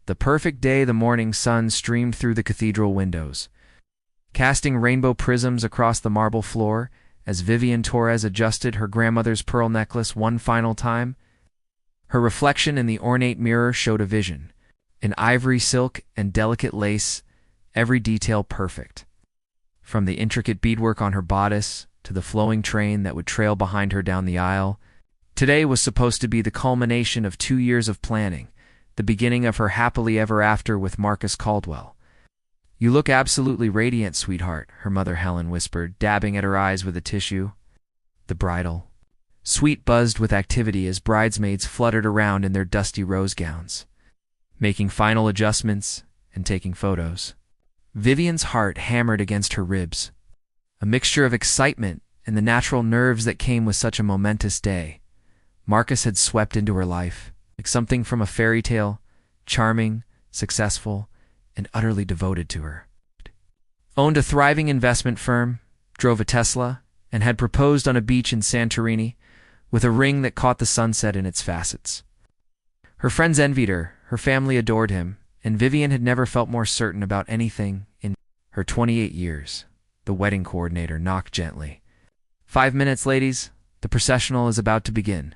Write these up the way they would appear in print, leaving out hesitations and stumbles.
The perfect day, the morning sun streamed through the cathedral windows, casting rainbow prisms across the marble floor as Vivian Torres adjusted her grandmother's pearl necklace one final time. Her reflection in the ornate mirror showed a vision, in ivory silk and delicate lace, every detail perfect. From the intricate beadwork on her bodice to the flowing train that would trail behind her down the aisle, today was supposed to be the culmination of 2 years of planning, the beginning of her happily ever after with Marcus Caldwell. "You look absolutely radiant, sweetheart," her mother Helen whispered, dabbing at her eyes with a tissue. The bridal suite buzzed with activity as bridesmaids fluttered around in their dusty rose gowns, making final adjustments and taking photos. Vivian's heart hammered against her ribs, a mixture of excitement and the natural nerves that came with such a momentous day. Marcus had swept into her life, like something from a fairy tale, charming, successful, and utterly devoted to her. Owned a thriving investment firm, drove a Tesla, and had proposed on a beach in Santorini with a ring that caught the sunset in its facets. Her friends envied her, her family adored him, and Vivian had never felt more certain about anything in her 28 years. The wedding coordinator knocked gently. 5 minutes, ladies. The processional is about to begin."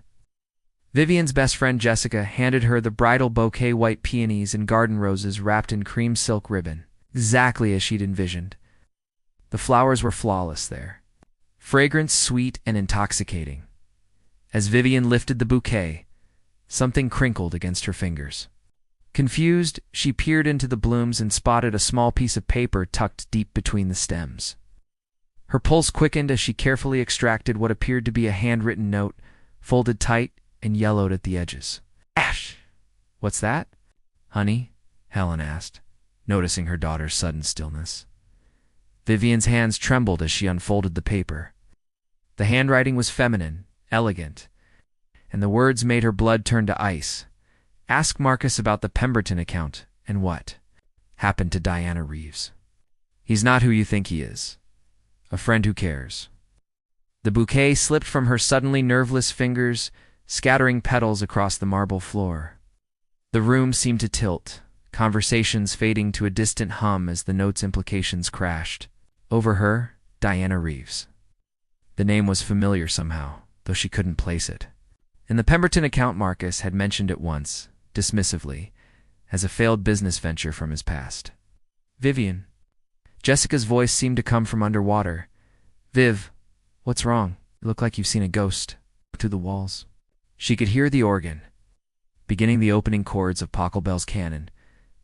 Vivian's best friend Jessica handed her the bridal bouquet, white peonies and garden roses wrapped in cream silk ribbon, exactly as she'd envisioned. The flowers were flawless there, fragrant, sweet, and intoxicating. As Vivian lifted the bouquet, something crinkled against her fingers. Confused, she peered into the blooms and spotted a small piece of paper tucked deep between the stems. Her pulse quickened as she carefully extracted what appeared to be a handwritten note, folded tight and yellowed at the edges. "Ash! What's that, honey?" Helen asked, noticing her daughter's sudden stillness. Vivian's hands trembled as she unfolded the paper. The handwriting was feminine, elegant, and the words made her blood turn to ice. "Ask Marcus about the Pemberton account and what happened to Diana Reeves. He's not who you think he is. A friend who cares." The bouquet slipped from her suddenly nerveless fingers, scattering petals across the marble floor. The room seemed to tilt, conversations fading to a distant hum as the note's implications crashed. Over her, Diana Reeves. The name was familiar somehow, though she couldn't place it. In the Pemberton account, Marcus had mentioned it once, dismissively, as a failed business venture from his past. "Vivian." Jessica's voice seemed to come from underwater. "Viv, what's wrong? You look like you've seen a ghost." Through the walls, she could hear the organ, beginning the opening chords of Pachelbel's canon.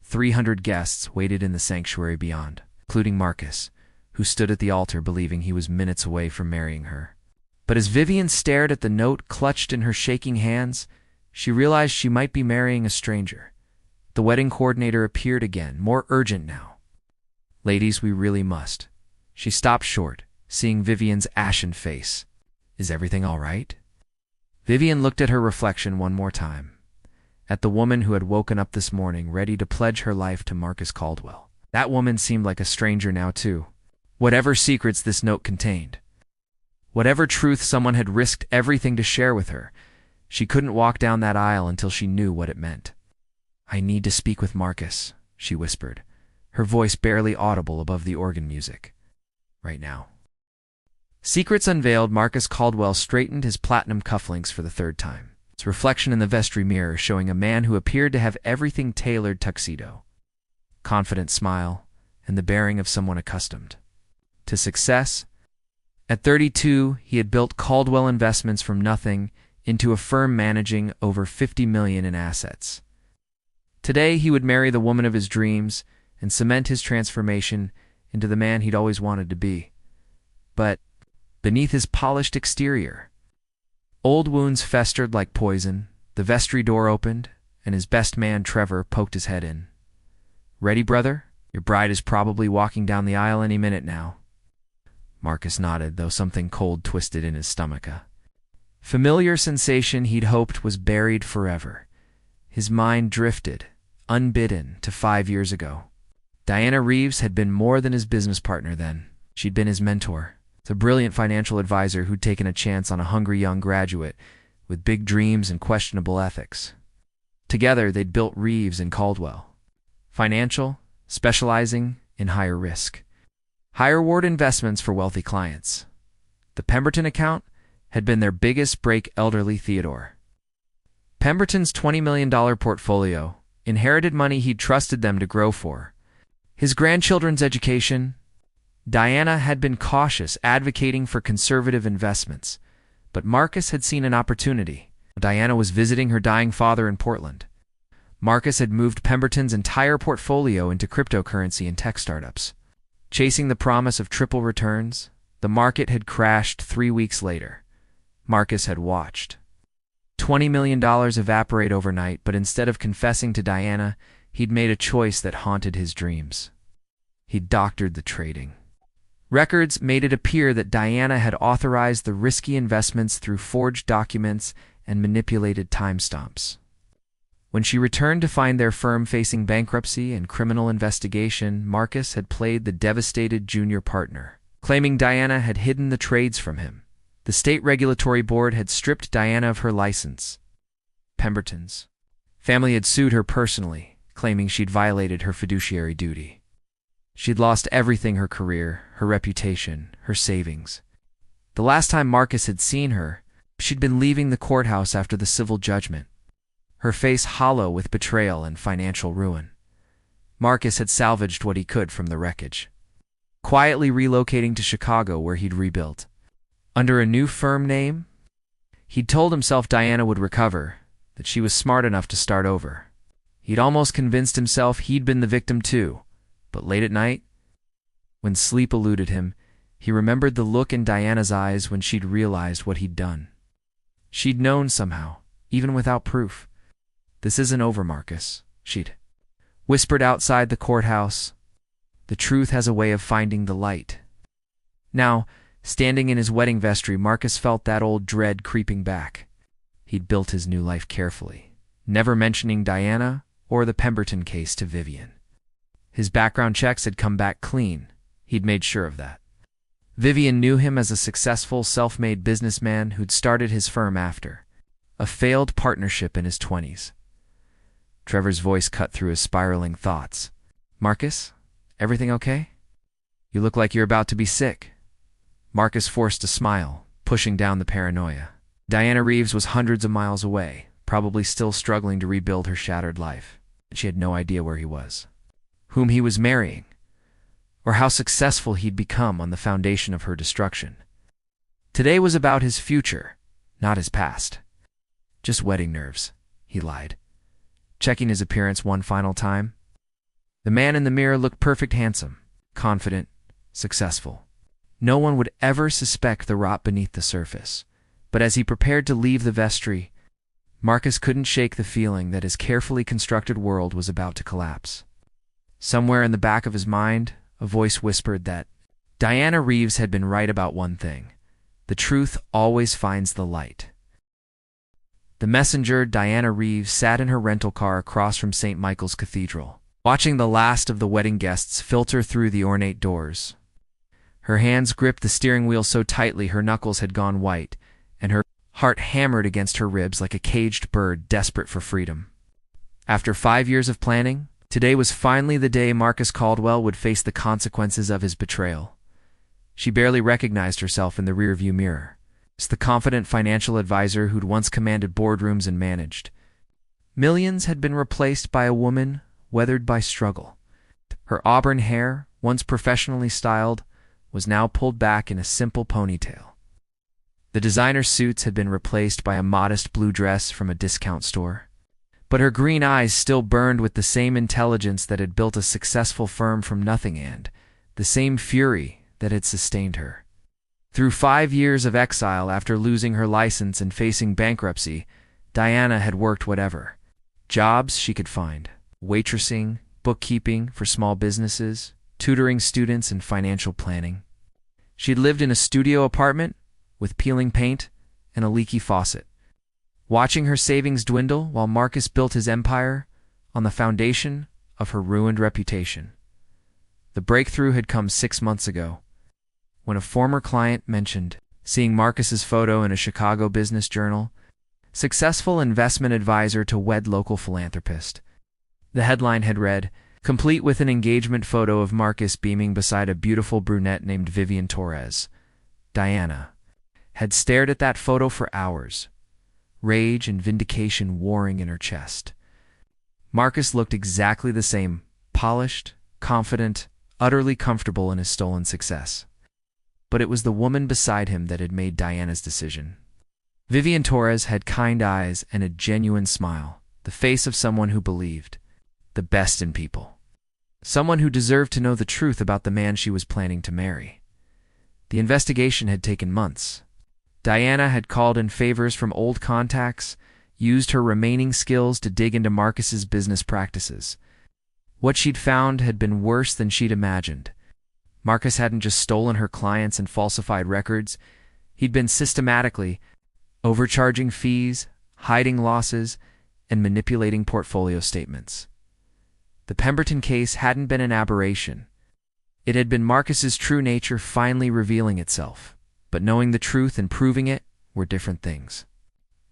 300 guests waited in the sanctuary beyond, including Marcus, who stood at the altar believing he was minutes away from marrying her. But as Vivian stared at the note clutched in her shaking hands, she realized she might be marrying a stranger. The wedding coordinator appeared again, more urgent now. "Ladies, we really must." She stopped short, seeing Vivian's ashen face. "Is everything all right?" Vivian looked at her reflection one more time, at the woman who had woken up this morning ready to pledge her life to Marcus Caldwell. That woman seemed like a stranger now, too. Whatever secrets this note contained, whatever truth someone had risked everything to share with her, she couldn't walk down that aisle until she knew what it meant. "I need to speak with Marcus," she whispered, her voice barely audible above the organ music. "Right now." Secrets unveiled, Marcus Caldwell straightened his platinum cufflinks for the 3rd time, its reflection in the vestry mirror showing a man who appeared to have everything tailored tuxedo, confident smile, and the bearing of someone accustomed to success. At 32, he had built Caldwell Investments from nothing into a firm managing over $50 million in assets. Today, he would marry the woman of his dreams and cement his transformation into the man he'd always wanted to be. But beneath his polished exterior, old wounds festered like poison. The vestry door opened, and his best man, Trevor, poked his head in. "Ready, brother? Your bride is probably walking down the aisle any minute now." Marcus nodded, though something cold twisted in his stomach. A familiar sensation he'd hoped was buried forever. His mind drifted, unbidden, to 5 years ago. Diana Reeves had been more than his business partner then. She'd been his mentor, the brilliant financial advisor who'd taken a chance on a hungry young graduate with big dreams and questionable ethics. Together, they'd built Reeves and Caldwell, financial, specializing in higher risk, high reward investments for wealthy clients. The Pemberton account had been their biggest break. Elderly Theodore. Pemberton's $20 million portfolio inherited money he'd trusted them to grow for. His grandchildren's education. Diana had been cautious, advocating for conservative investments, but Marcus had seen an opportunity. Diana was visiting her dying father in Portland. Marcus had moved Pemberton's entire portfolio into cryptocurrency and tech startups. Chasing the promise of triple returns, the market had crashed 3 weeks later. Marcus had watched $20 million evaporate overnight, but instead of confessing to Diana, he'd made a choice that haunted his dreams. He'd doctored the trading. Records made it appear that Diana had authorized the risky investments through forged documents and manipulated timestamps. When she returned to find their firm facing bankruptcy and criminal investigation, Marcus had played the devastated junior partner, claiming Diana had hidden the trades from him. The state regulatory board had stripped Diana of her license. Pemberton's family had sued her personally, claiming she'd violated her fiduciary duty. She'd lost everything: her career, her reputation, her savings. The last time Marcus had seen her, she'd been leaving the courthouse after the civil judgment, her face hollow with betrayal and financial ruin. Marcus had salvaged what he could from the wreckage, quietly relocating to Chicago, where he'd rebuilt. Under a new firm name, he'd told himself Diana would recover, that she was smart enough to start over. He'd almost convinced himself he'd been the victim too. But late at night, when sleep eluded him, he remembered the look in Diana's eyes when she'd realized what he'd done. She'd known somehow, even without proof. "This isn't over, Marcus," she'd whispered outside the courthouse. "The truth has a way of finding the light." Now, standing in his wedding vestry, Marcus felt that old dread creeping back. He'd built his new life carefully, never mentioning Diana or the Pemberton case to Vivian. His background checks had come back clean. He'd made sure of that. Vivian knew him as a successful, self-made businessman who'd started his firm after a failed partnership in his 20s. Trevor's voice cut through his spiraling thoughts. "Marcus, everything okay? You look like you're about to be sick." Marcus forced a smile, pushing down the paranoia. Diana Reeves was hundreds of miles away, probably still struggling to rebuild her shattered life. She had no idea where he was, whom he was marrying, or how successful he'd become on the foundation of her destruction. Today was about his future, not his past. "Just wedding nerves," he lied, checking his appearance one final time. The man in the mirror looked perfect, handsome, confident, successful. No one would ever suspect the rot beneath the surface. But as he prepared to leave the vestry, Marcus couldn't shake the feeling that his carefully constructed world was about to collapse. Somewhere in the back of his mind, a voice whispered that Diana Reeves had been right about one thing: the truth always finds the light. The messenger, Diana Reeves, sat in her rental car across from St. Michael's Cathedral, watching the last of the wedding guests filter through the ornate doors. Her hands gripped the steering wheel so tightly her knuckles had gone white, and her heart hammered against her ribs like a caged bird desperate for freedom. After 5 years of planning, today was finally the day Marcus Caldwell would face the consequences of his betrayal. She barely recognized herself in the rearview mirror. It's the confident financial advisor who'd once commanded boardrooms and managed millions had been replaced by a woman weathered by struggle. Her auburn hair, once professionally styled, was now pulled back in a simple ponytail. The designer suits had been replaced by a modest blue dress from a discount store. But her green eyes still burned with the same intelligence that had built a successful firm from nothing, and the same fury that had sustained her. Through 5 years of exile after losing her license and facing bankruptcy, Diana had worked whatever jobs she could find: waitressing, bookkeeping for small businesses, tutoring students, and financial planning. She'd lived in a studio apartment with peeling paint and a leaky faucet, watching her savings dwindle while Marcus built his empire on the foundation of her ruined reputation. The breakthrough had come 6 months ago, when a former client mentioned seeing Marcus's photo in a Chicago business journal, "Successful investment advisor to wed local philanthropist." The headline had read, complete with an engagement photo of Marcus beaming beside a beautiful brunette named Vivian Torres. Diana had stared at that photo for hours, rage and vindication warring in her chest. Marcus looked exactly the same, polished, confident, utterly comfortable in his stolen success. But it was the woman beside him that had made Diana's decision. Vivian Torres had kind eyes and a genuine smile, the face of someone who believed the best in people. Someone who deserved to know the truth about the man she was planning to marry. The investigation had taken months. Diana had called in favors from old contacts, used her remaining skills to dig into Marcus's business practices. What she'd found had been worse than she'd imagined. Marcus hadn't just stolen her clients and falsified records. He'd been systematically overcharging fees, hiding losses, and manipulating portfolio statements. The Pemberton case hadn't been an aberration. It had been Marcus's true nature finally revealing itself, but knowing the truth and proving it were different things.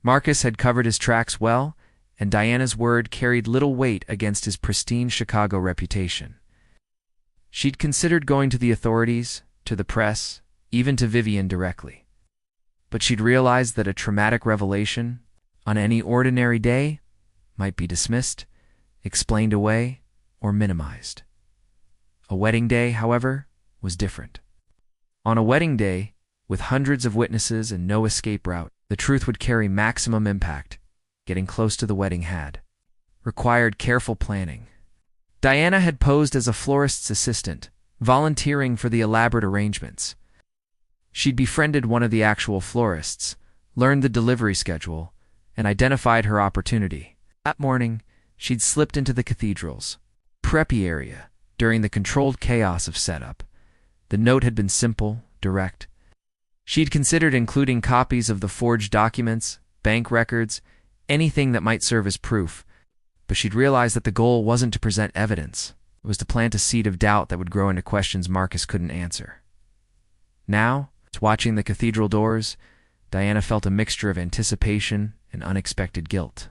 Marcus had covered his tracks well, and Diana's word carried little weight against his pristine Chicago reputation. She'd considered going to the authorities, to the press, even to Vivian directly. But she'd realized that a traumatic revelation, on any ordinary day, might be dismissed, explained away, or minimized. A wedding day, however, was different. On a wedding day, with hundreds of witnesses and no escape route, the truth would carry maximum impact. Getting close to the wedding had required careful planning. Diana had posed as a florist's assistant, volunteering for the elaborate arrangements. She'd befriended one of the actual florists, learned the delivery schedule, and identified her opportunity. That morning, she'd slipped into the cathedral's preppy area during the controlled chaos of setup. The note had been simple, direct. She'd considered including copies of the forged documents, bank records, anything that might serve as proof, but she'd realized that the goal wasn't to present evidence. It was to plant a seed of doubt that would grow into questions Marcus couldn't answer. Now, watching the cathedral doors, Diana felt a mixture of anticipation and unexpected guilt.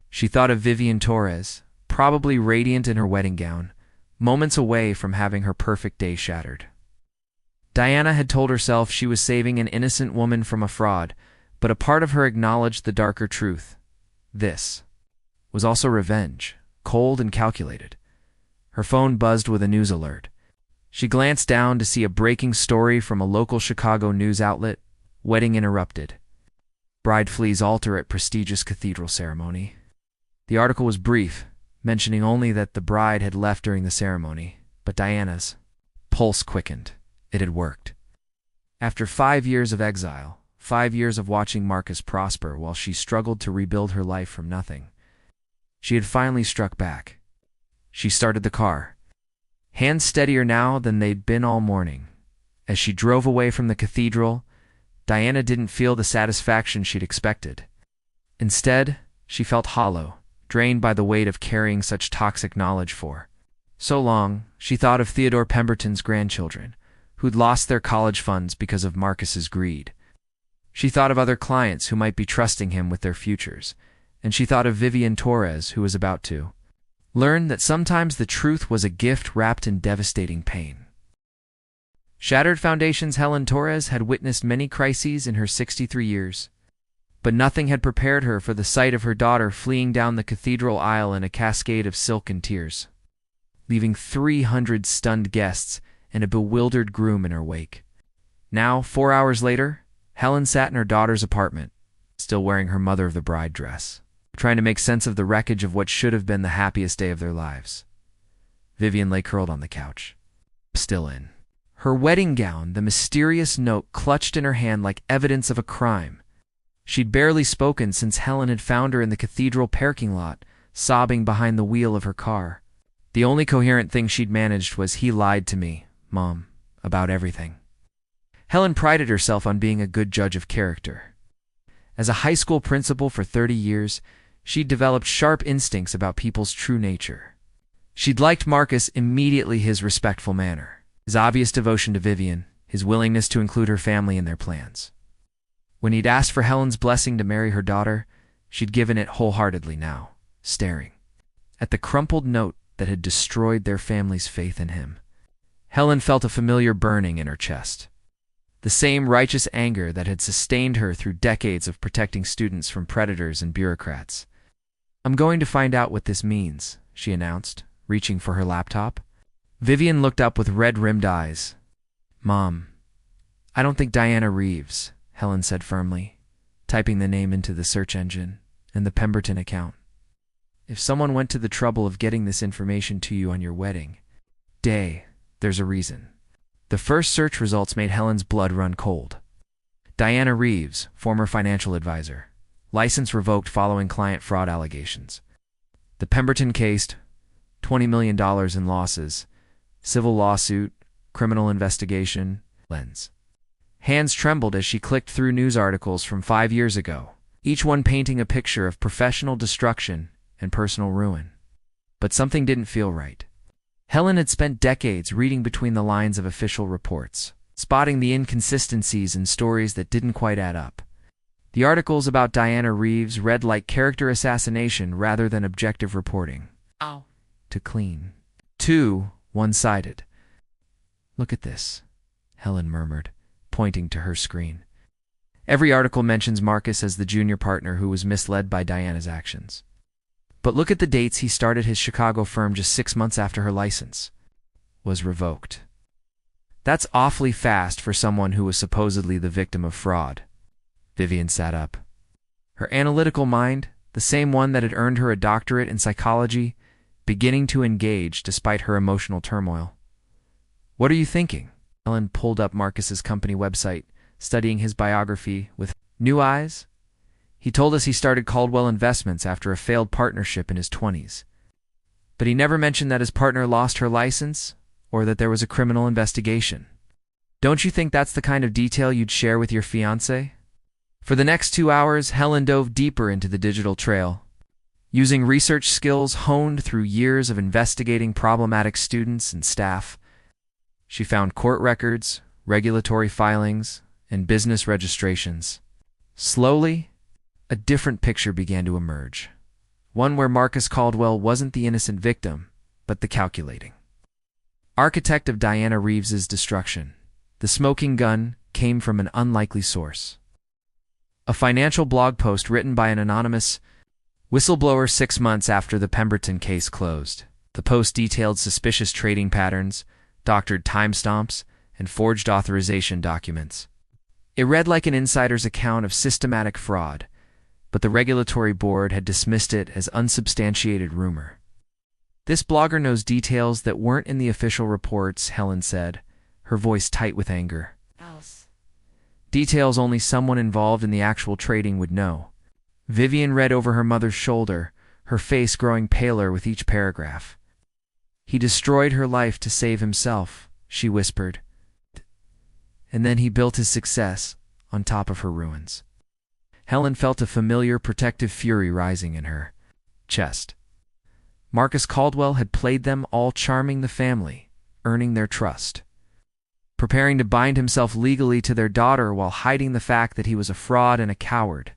She thought of Vivian Torres, probably radiant in her wedding gown, moments away from having her perfect day shattered. Diana had told herself she was saving an innocent woman from a fraud, but a part of her acknowledged the darker truth. This was also revenge, cold and calculated. Her phone buzzed with a news alert. She glanced down to see a breaking story from a local Chicago news outlet: wedding interrupted. Bride flees altar at prestigious cathedral ceremony. The article was brief, mentioning only that the bride had left during the ceremony, but Diana's pulse quickened. It had worked. After 5 years of exile, 5 years of watching Marcus prosper while she struggled to rebuild her life from nothing, she had finally struck back. She started the car, hands steadier now than they'd been all morning. As she drove away from the cathedral, Diana didn't feel the satisfaction she'd expected. Instead, she felt hollow, drained by the weight of carrying such toxic knowledge for so long. She thought of Theodore Pemberton's grandchildren, who'd lost their college funds because of Marcus's greed. She thought of other clients who might be trusting him with their futures, and she thought of Vivian Torres, who was about to learn that sometimes the truth was a gift wrapped in devastating pain. Shattered Foundation's Helen Torres had witnessed many crises in her 63 years, but nothing had prepared her for the sight of her daughter fleeing down the cathedral aisle in a cascade of silken tears, leaving 300 stunned guests and a bewildered groom in her wake. Now, 4 hours later, Helen sat in her daughter's apartment, still wearing her mother of the bride dress, trying to make sense of the wreckage of what should have been the happiest day of their lives. Vivian lay curled on the couch, still in her wedding gown, the mysterious note clutched in her hand like evidence of a crime. She'd barely spoken since Helen had found her in the cathedral parking lot, sobbing behind the wheel of her car. The only coherent thing she'd managed was, "He lied to me, Mom, about everything." Helen prided herself on being a good judge of character. As a high school principal for 30 years, she'd developed sharp instincts about people's true nature. She'd liked Marcus immediately, his respectful manner, his obvious devotion to Vivian, his willingness to include her family in their plans. When he'd asked for Helen's blessing to marry her daughter, she'd given it wholeheartedly now, staring at the crumpled note that had destroyed their family's faith in him. Helen felt a familiar burning in her chest. The same righteous anger that had sustained her through decades of protecting students from predators and bureaucrats. "I'm going to find out what this means," she announced, reaching for her laptop. Vivian looked up with red-rimmed eyes. "Mom, I don't think Diana Reeves," Helen said firmly, typing the name into the search engine and the Pemberton account. "If someone went to the trouble of getting this information to you on your wedding day, there's a reason." The first search results made Helen's blood run cold. Diana Reeves, former financial advisor. License revoked following client fraud allegations. The Pemberton case, $20 million in losses. Civil lawsuit, criminal investigation, lens. Hands trembled as she clicked through news articles from 5 years ago, each one painting a picture of professional destruction and personal ruin. But something didn't feel right. Helen had spent decades reading between the lines of official reports, spotting the inconsistencies in stories that didn't quite add up. The articles about Diana Reeves read like character assassination rather than objective reporting. Ow. Too clean. Too one-sided. "Look at this," Helen murmured, pointing to her screen. Every article mentions Marcus as the junior partner who was misled by Diana's actions. But look at the dates he started his Chicago firm just 6 months after her license was revoked. That's awfully fast for someone who was supposedly the victim of fraud. Vivian sat up. Her analytical mind, the same one that had earned her a doctorate in psychology, beginning to engage despite her emotional turmoil. "What are you thinking?" Helen pulled up Marcus's company website, studying his biography with new eyes. "He told us he started Caldwell Investments after a failed partnership in his 20s. But he never mentioned that his partner lost her license or that there was a criminal investigation. Don't you think that's the kind of detail you'd share with your fiancé?" For the next 2 hours, Helen dove deeper into the digital trail. Using research skills honed through years of investigating problematic students and staff, she found court records, regulatory filings, and business registrations. Slowly, a different picture began to emerge. One where Marcus Caldwell wasn't the innocent victim, but the calculating architect of Diana Reeves's destruction. The smoking gun came from an unlikely source. A financial blog post written by an anonymous whistleblower 6 months after the Pemberton case closed. The post detailed suspicious trading patterns, doctored timestamps, and forged authorization documents. It read like an insider's account of systematic fraud, but the regulatory board had dismissed it as unsubstantiated rumor. "This blogger knows details that weren't in the official reports," Helen said, her voice tight with anger. Else. "Details only someone involved in the actual trading would know." Vivian read over her mother's shoulder, her face growing paler with each paragraph. "He destroyed her life to save himself," she whispered. "And then he built his success on top of her ruins." Helen felt a familiar protective fury rising in her chest. Marcus Caldwell had played them all, charming the family, earning their trust, preparing to bind himself legally to their daughter while hiding the fact that he was a fraud and a coward.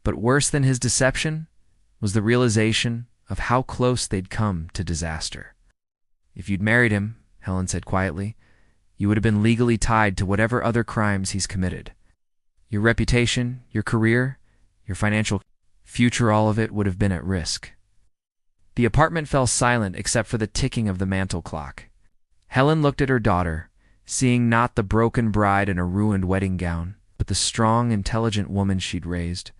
But worse than his deception was the realization of how close they'd come to disaster. "If you'd married him," Helen said quietly, "you would have been legally tied to whatever other crimes he's committed. Your reputation, your career, your financial future, all of it would have been at risk." The apartment fell silent except for the ticking of the mantel clock. Helen looked at her daughter, seeing not the broken bride in a ruined wedding gown, but the strong, intelligent woman she'd raised.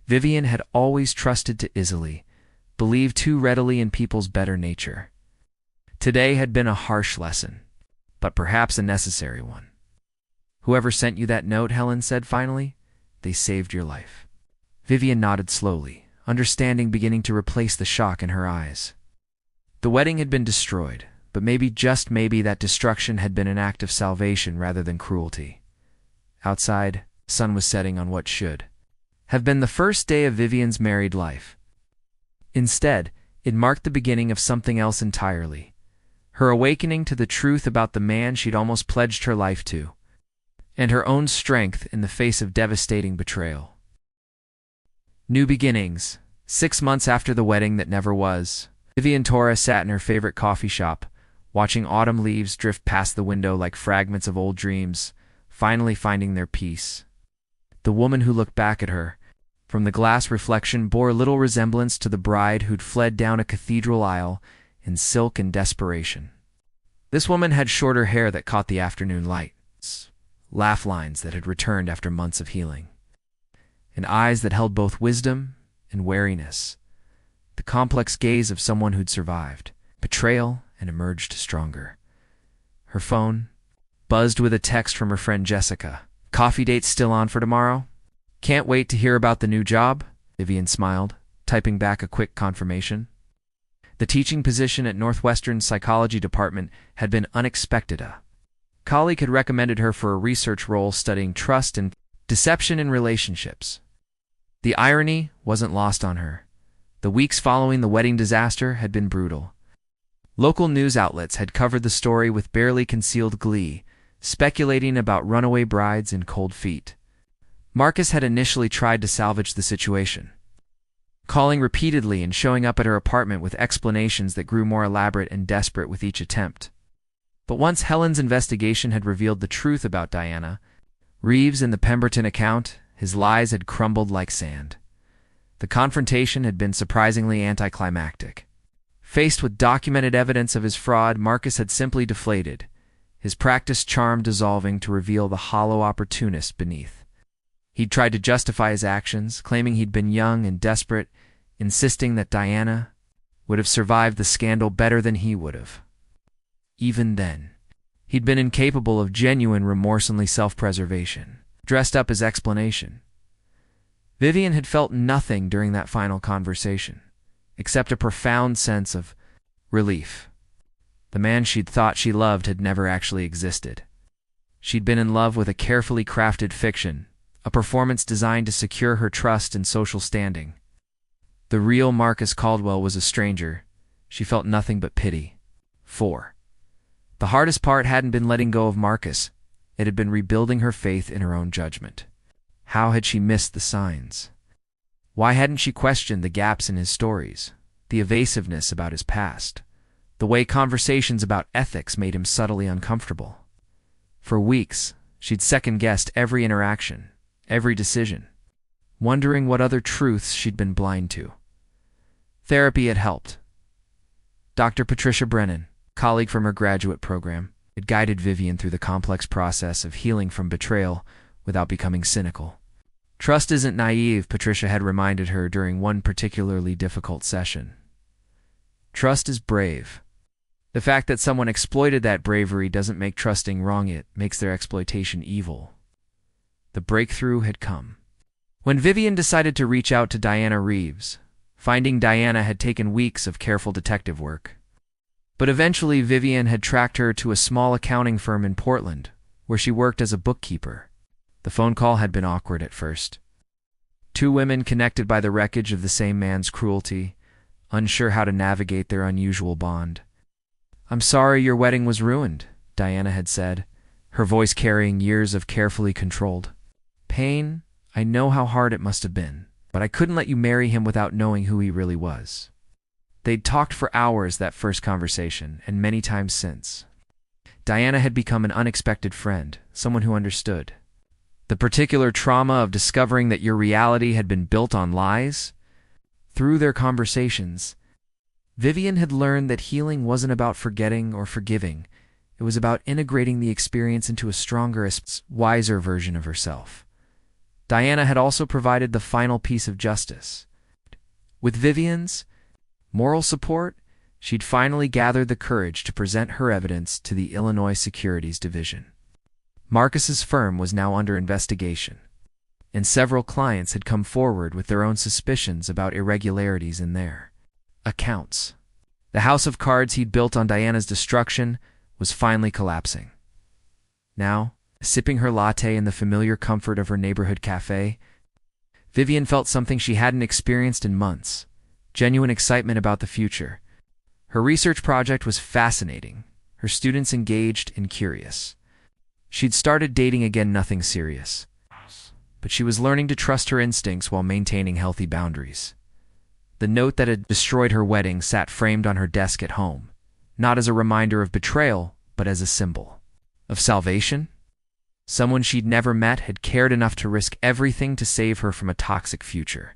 Vivian had always trusted too easily, believed too readily in people's better nature. Today had been a harsh lesson, but perhaps a necessary one. "Whoever sent you that note," Helen said finally, "they saved your life." Vivian nodded slowly, understanding beginning to replace the shock in her eyes. The wedding had been destroyed, but maybe, just maybe, that destruction had been an act of salvation rather than cruelty. Outside, the sun was setting on what should have been the first day of Vivian's married life. Instead, it marked the beginning of something else entirely. Her awakening to the truth about the man she'd almost pledged her life to, and her own strength in the face of devastating betrayal. New beginnings. 6 months after the wedding that never was, Vivian Torres sat in her favorite coffee shop, watching autumn leaves drift past the window like fragments of old dreams, finally finding their peace. The woman who looked back at her, from the glass reflection, bore little resemblance to the bride who'd fled down a cathedral aisle in silk and desperation. This woman had shorter hair that caught the afternoon light, laugh lines that had returned after months of healing, and eyes that held both wisdom and wariness, the complex gaze of someone who'd survived betrayal and emerged stronger. Her phone buzzed with a text from her friend Jessica. "Coffee date still on for tomorrow? Can't wait to hear about the new job." Vivian smiled, typing back a quick confirmation. The teaching position at Northwestern's psychology department had been unexpected. A colleague had recommended her for a research role studying trust and deception in relationships. The irony wasn't lost on her. The weeks following the wedding disaster had been brutal. Local news outlets had covered the story with barely concealed glee, speculating about runaway brides and cold feet. Marcus had initially tried to salvage the situation, calling repeatedly and showing up at her apartment with explanations that grew more elaborate and desperate with each attempt. But once Helen's investigation had revealed the truth about Diana Reeves and the Pemberton account, his lies had crumbled like sand. The confrontation had been surprisingly anticlimactic. Faced with documented evidence of his fraud, Marcus had simply deflated, his practiced charm dissolving to reveal the hollow opportunist beneath. He'd tried to justify his actions, claiming he'd been young and desperate, insisting that Diana would have survived the scandal better than he would have. Even then, he'd been incapable of genuine remorse and self-preservation, dressed up as explanation. Vivian had felt nothing during that final conversation, except a profound sense of relief. The man she'd thought she loved had never actually existed. She'd been in love with a carefully crafted fiction, a performance designed to secure her trust and social standing. The real Marcus Caldwell was a stranger. She felt nothing but pity. 4. The hardest part hadn't been letting go of Marcus. It had been rebuilding her faith in her own judgment. How had she missed the signs? Why hadn't she questioned the gaps in his stories, the evasiveness about his past, the way conversations about ethics made him subtly uncomfortable? For weeks, she'd second-guessed every interaction, every decision, wondering what other truths she'd been blind to. Therapy had helped. Dr. Patricia Brennan, colleague from her graduate program, had guided Vivian through the complex process of healing from betrayal without becoming cynical. Trust isn't naive, Patricia had reminded her during one particularly difficult session. Trust is brave. The fact that someone exploited that bravery doesn't make trusting wrong, it makes their exploitation evil. The breakthrough had come. When Vivian decided to reach out to Diana Reeves, finding Diana had taken weeks of careful detective work. But eventually Vivian had tracked her to a small accounting firm in Portland, where she worked as a bookkeeper. The phone call had been awkward at first. Two women connected by the wreckage of the same man's cruelty, unsure how to navigate their unusual bond. "I'm sorry your wedding was ruined," Diana had said, her voice carrying years of carefully controlled pain. "I know how hard it must have been, but I couldn't let you marry him without knowing who he really was." They'd talked for hours that first conversation, and many times since. Diana had become an unexpected friend, someone who understood. The particular trauma of discovering that your reality had been built on lies? Through their conversations, Vivian had learned that healing wasn't about forgetting or forgiving. It was about integrating the experience into a stronger, wiser version of herself. Diana had also provided the final piece of justice. With Vivian's moral support, she'd finally gathered the courage to present her evidence to the Illinois Securities Division. Marcus's firm was now under investigation, and several clients had come forward with their own suspicions about irregularities in their accounts. The house of cards he'd built on Diana's destruction was finally collapsing. Now, sipping her latte in the familiar comfort of her neighborhood cafe, Vivian felt something she hadn't experienced in months: genuine excitement about the future. Her research project was fascinating, her students engaged and curious. She'd started dating again, nothing serious, but she was learning to trust her instincts while maintaining healthy boundaries. The note that had destroyed her wedding sat framed on her desk at home, not as a reminder of betrayal, but as a symbol of salvation. Someone she'd never met had cared enough to risk everything to save her from a toxic future.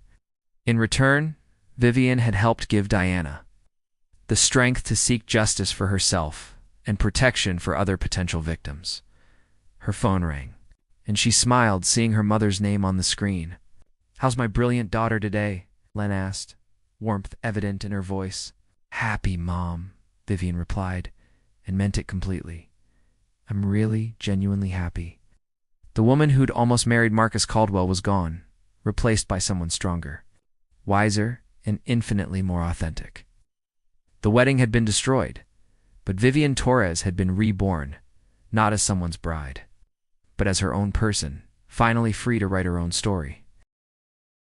In return, Vivian had helped give Diana the strength to seek justice for herself and protection for other potential victims. Her phone rang, and she smiled, seeing her mother's name on the screen. "How's my brilliant daughter today?" Len asked, warmth evident in her voice. "Happy, Mom," Vivian replied, and meant it completely. "I'm really, genuinely happy." The woman who'd almost married Marcus Caldwell was gone, replaced by someone stronger, wiser, and infinitely more authentic. The wedding had been destroyed, but Vivian Torres had been reborn, not as someone's bride, but as her own person, finally free to write her own story.